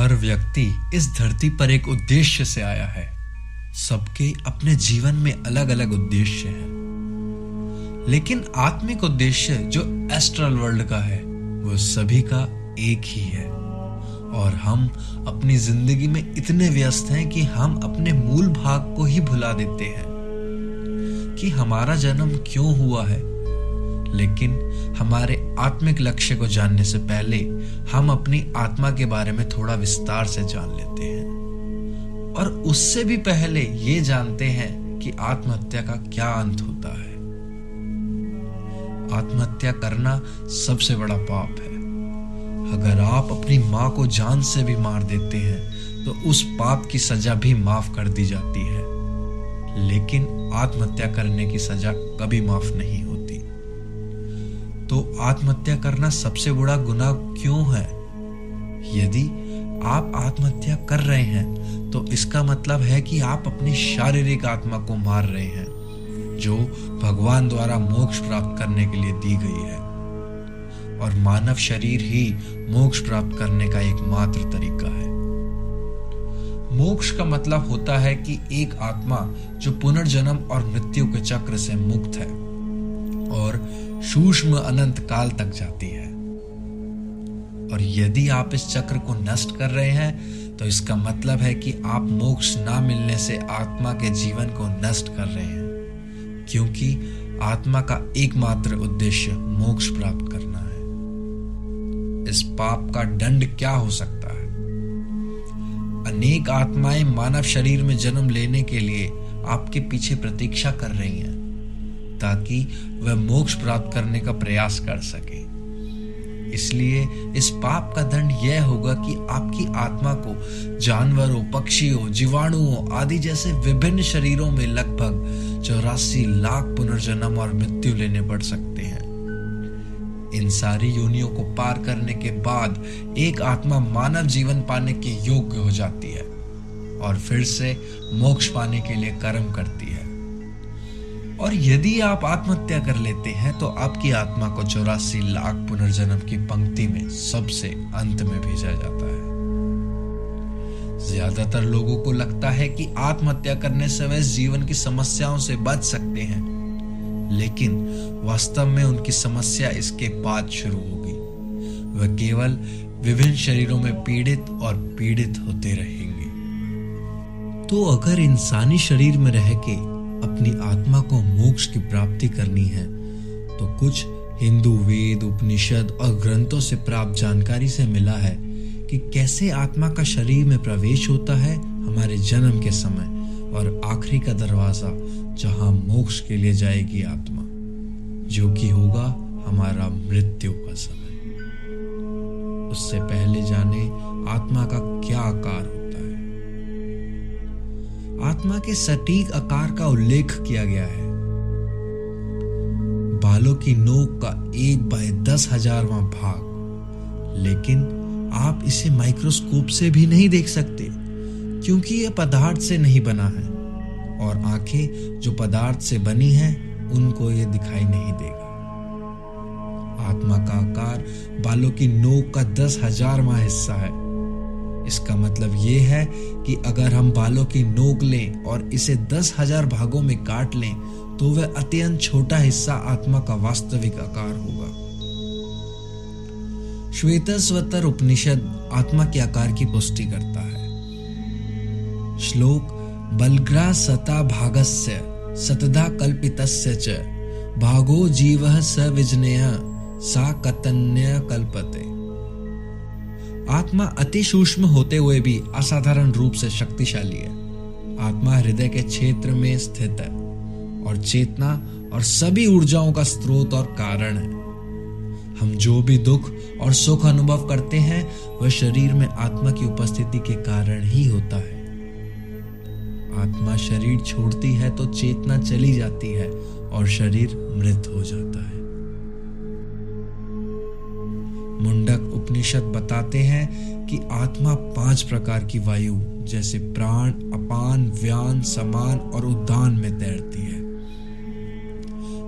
हर व्यक्ति इस धरती पर एक उद्देश्य से आया है। सबके अपने जीवन में अलग अलग उद्देश्य हैं, लेकिन आत्मिक उद्देश्य जो एस्ट्रल वर्ल्ड का है वो सभी का एक ही है। और हम अपनी जिंदगी में इतने व्यस्त हैं कि हम अपने मूल भाग को ही भुला देते हैं कि हमारा जन्म क्यों हुआ है। लेकिन हमारे आत्मिक लक्ष्य को जानने से पहले हम अपनी आत्मा के बारे में थोड़ा विस्तार से जान लेते हैं, और उससे भी पहले ये जानते हैं कि आत्महत्या का क्या अंत होता है। आत्महत्या करना सबसे बड़ा पाप है। अगर आप अपनी माँ को जान से भी मार देते हैं तो उस पाप की सजा भी माफ कर दी जाती है, लेकिन आत्महत्या करने की सजा कभी माफ नहीं होती। तो आत्महत्या करना सबसे बड़ा गुनाह क्यों है? यदि आप आत्महत्या कर रहे हैं तो इसका मतलब है कि आप अपनी शारीरिक आत्मा को मार रहे हैं, जो भगवान द्वारा मोक्ष प्राप्त करने के लिए दी गई है। और मानव शरीर ही मोक्ष प्राप्त करने का एकमात्र तरीका है। मोक्ष का मतलब होता है कि एक आत्मा जो पुनर्जन्म और मृत्यु के चक्र से मुक्त है और सूक्ष्म अनंत काल तक जाती है। और यदि आप इस चक्र को नष्ट कर रहे हैं तो इसका मतलब है कि आप मोक्ष ना मिलने से आत्मा के जीवन को नष्ट कर रहे हैं, क्योंकि आत्मा का एकमात्र उद्देश्य मोक्ष प्राप्त करना है। इस पाप का दंड क्या हो सकता है? अनेक आत्माएं मानव शरीर में जन्म लेने के लिए आपके पीछे प्रतीक्षा कर रही हैं, ताकि वह मोक्ष प्राप्त करने का प्रयास कर सके। इसलिए इस पाप का दंड यह होगा कि आपकी आत्मा को जानवरों, पक्षियों, जीवाणुओं आदि जैसे विभिन्न शरीरों में लगभग 84 लाख पुनर्जन्म और मृत्यु लेने पड़ सकते हैं। इन सारी योनियों को पार करने के बाद एक आत्मा मानव जीवन पाने के योग्य हो जाती है और फिर से मोक्ष पाने के लिए कर्म करती है। और यदि आप आत्महत्या कर लेते हैं तो आपकी आत्मा को 84 लाख पुनर्जन्म की पंक्ति में सबसे अंत में भेजा जाता है। ज्यादातर लोगों को लगता है कि आत्महत्या करने से वे जीवन की समस्याओं से बच सकते हैं, लेकिन वास्तव में उनकी समस्या इसके बाद शुरू होगी। वह केवल विभिन्न शरीरों में पीड़ित और पीड़ित होते रहेंगे। तो अगर इंसानी शरीर में रह के अपनी आत्मा को मोक्ष की प्राप्ति करनी है तो कुछ हिंदू वेद, उपनिषद और ग्रंथों से प्राप्त जानकारी से मिला है कि कैसे आत्मा का शरीर में प्रवेश होता है हमारे जन्म के समय, और आखिरी का दरवाजा जहां मोक्ष के लिए जाएगी आत्मा, जो कि होगा हमारा मृत्यु का समय। उससे पहले जाने आत्मा का क्या आकार होता है। आत्मा के सटीक आकार का उल्लेख किया गया है। बालों की नोक का 1/10,000वां भाग, लेकिन आप इसे माइक्रोस्कोप से भी नहीं देख सकते, क्योंकि यह पदार्थ से नहीं बना है, और आंखें जो पदार्थ से बनी हैं उनको यह दिखाई नहीं देगा। आत्मा का आकार बालों की नोक का 10,000वां हिस्सा है। इसका मतलब यह है कि अगर हम बालों की नोक लें और इसे 10,000 भागों में काट लें तो वह अत्यंत छोटा हिस्सा आत्मा का वास्तविक आकार होगा। श्वेतस्वतर उपनिषद आत्मा के आकार की पुष्टि करता है। श्लोक बलग्रा सता भागस्य सतदा कल्पितस्य च भागो जीवः स विजनेय सा कतन्य कल्पते। आत्मा अति सूक्ष्म होते हुए भी असाधारण रूप से शक्तिशाली है। आत्मा हृदय के क्षेत्र में स्थित है और चेतना और सभी ऊर्जाओं का स्रोत और कारण है। हम जो भी दुख और सुख अनुभव करते हैं वह शरीर में आत्मा की उपस्थिति के कारण ही होता है। आत्मा शरीर छोड़ती है तो चेतना चली जाती है और शरीर मृत हो जाता है। मुंडक उपनिषद बताते हैं कि आत्मा 5 प्रकार की वायु जैसे प्राण, अपान, व्यान, समान और उद्दान में तैरती है।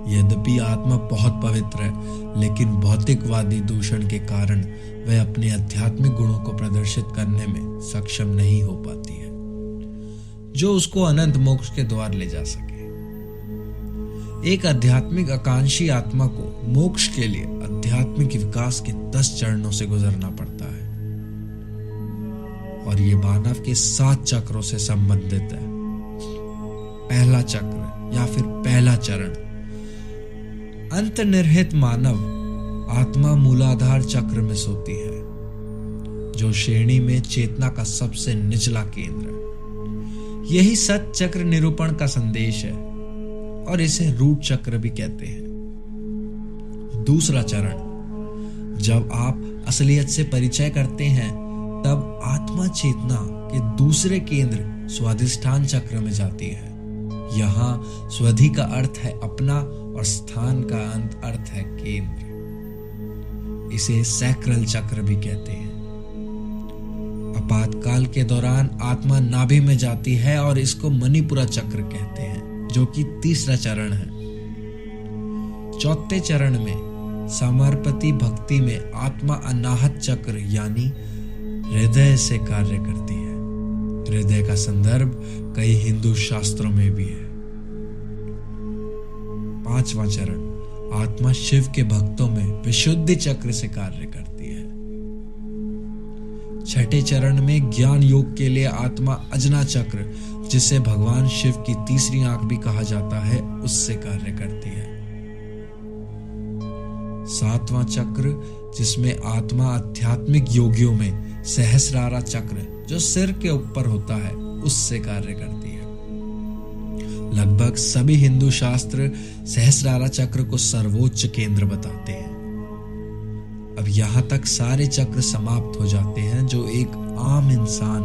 यद्यपि आत्मा बहुत पवित्र है, लेकिन भौतिकवादी दूषण के कारण वह अपने आध्यात्मिक गुणों को प्रदर्शित करने में सक्षम नहीं हो पाती है, जो उसको अनंत मोक्ष के द्वार ले जा सके। एक आध्यात्मिक आकांक्षी आत्मा को मोक्ष के लिए आध्यात्मिक विकास के 10 चरणों से गुजरना पड़ता है, और ये मानव के 7 चक्रों से संबंधित है। पहला चक्र या फिर पहला चरण, अंतर्निहित मानव आत्मा मूलाधार चक्र में सोती है, जो श्रेणी में चेतना का सबसे निचला केंद्र है। यही सत चक्र निरूपण का संदेश है, और इसे रूट चक्र भी कहते हैं। दूसरा चरण, जब आप असलियत से परिचय करते हैं, तब आत्मा चेतना के दूसरे केंद्र स्वाधिष्ठान चक्र में जाती है। यहाँ स्वधि का अर्थ है अपना और स्थान का अंत अर्थ है केंद्र। इसे सैक्रल चक्र भी कहते हैं। आपातकाल के दौरान आत्मा नाभि में जाती है और इसको मणिपुरा चक्र कहते हैं, जो कि तीसरा चरण है। चौथे चरण में समर्पति भक्ति में आत्मा अनाहत चक्र यानी हृदय से कार्य करती है। हृदय का संदर्भ कई हिंदू शास्त्रों में भी है। पांचवा चरण, आत्मा शिव के भक्तों में विशुद्धि चक्र से कार्य करती है। छठे चरण में ज्ञान योग के लिए आत्मा अजना चक्र, जिसे भगवान शिव की तीसरी आंख भी कहा जाता है, उससे कार्य करती है। सातवां चक्र, जिसमें आत्मा आध्यात्मिक योगियों में सहस्रारा चक्र, जो सिर के ऊपर होता है, उससे कार्य करती है। लगभग सभी हिंदू शास्त्र सहस्रारा चक्र को सर्वोच्च केंद्र बताते हैं। अब यहां तक सारे चक्र समाप्त हो जाते हैं जो एक आम इंसान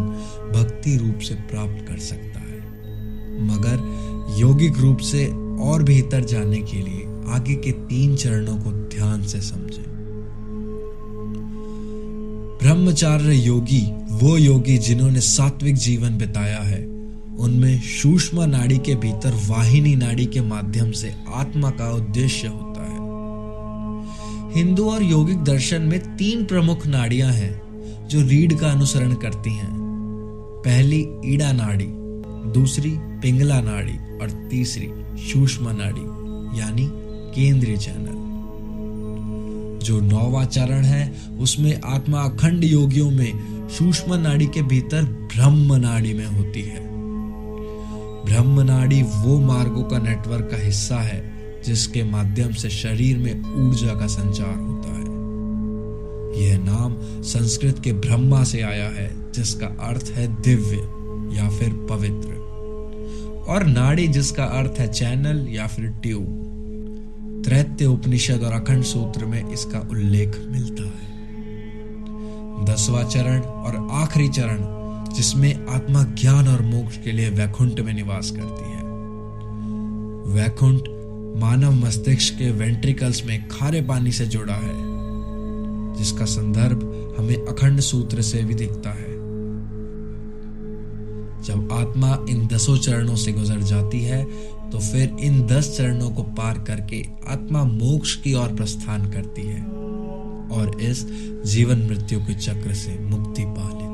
भक्ति रूप से प्राप्त कर सकता है, मगर यौगिक रूप से और भीतर जाने के लिए आगे के 3 चरणों को ध्यान से समझें। ब्रह्मचार्य योगी वो योगी जिन्होंने सात्विक जीवन बिताया है, उनमें सूक्ष्म नाड़ी के भीतर वाहिनी नाड़ी के माध्यम से आत्मा का उद्देश्य होता है। हिंदू और यौगिक दर्शन में 3 प्रमुख नाड़ियां हैं जो रीढ़ का अनुसरण करती हैं। पहली ईड़ा नाड़ी, दूसरी पिंगला नाड़ी और तीसरी सूक्ष्म नाड़ी यानी केंद्रीय चैनल। जो 9वां चरण है, उसमें आत्मा अखंड योगियों में सूक्ष्म नाड़ी के भीतर ब्रह्म नाड़ी में होती है। ब्रह्म नाड़ी वो मार्गों का नेटवर्क का हिस्सा है जिसके माध्यम से शरीर में ऊर्जा का संचार होता है। यह नाम संस्कृत के ब्रह्मा से आया है, जिसका अर्थ है दिव्य या फिर पवित्र, और नाड़ी जिसका अर्थ है चैनल या फिर ट्यूब। त्रैत्य उपनिषद और अखंड सूत्र में इसका उल्लेख मिलता है। 10वां चरण और आखिरी चरण, जिसमें आत्मा ज्ञान और मोक्ष के लिए वैकुंठ में निवास करती है। वैकुंठ मानव मस्तिष्क के वेंट्रिकल्स में खारे पानी से जुड़ा है, जिसका संदर्भ हमें अखंड सूत्र से भी दिखता है। जब आत्मा इन 10 चरणों से गुजर जाती है, तो फिर इन 10 चरणों को पार करके आत्मा मोक्ष की ओर प्रस्थान करती है और इस जीवन मृत्यु के चक्र से मुक्ति पा लेती है।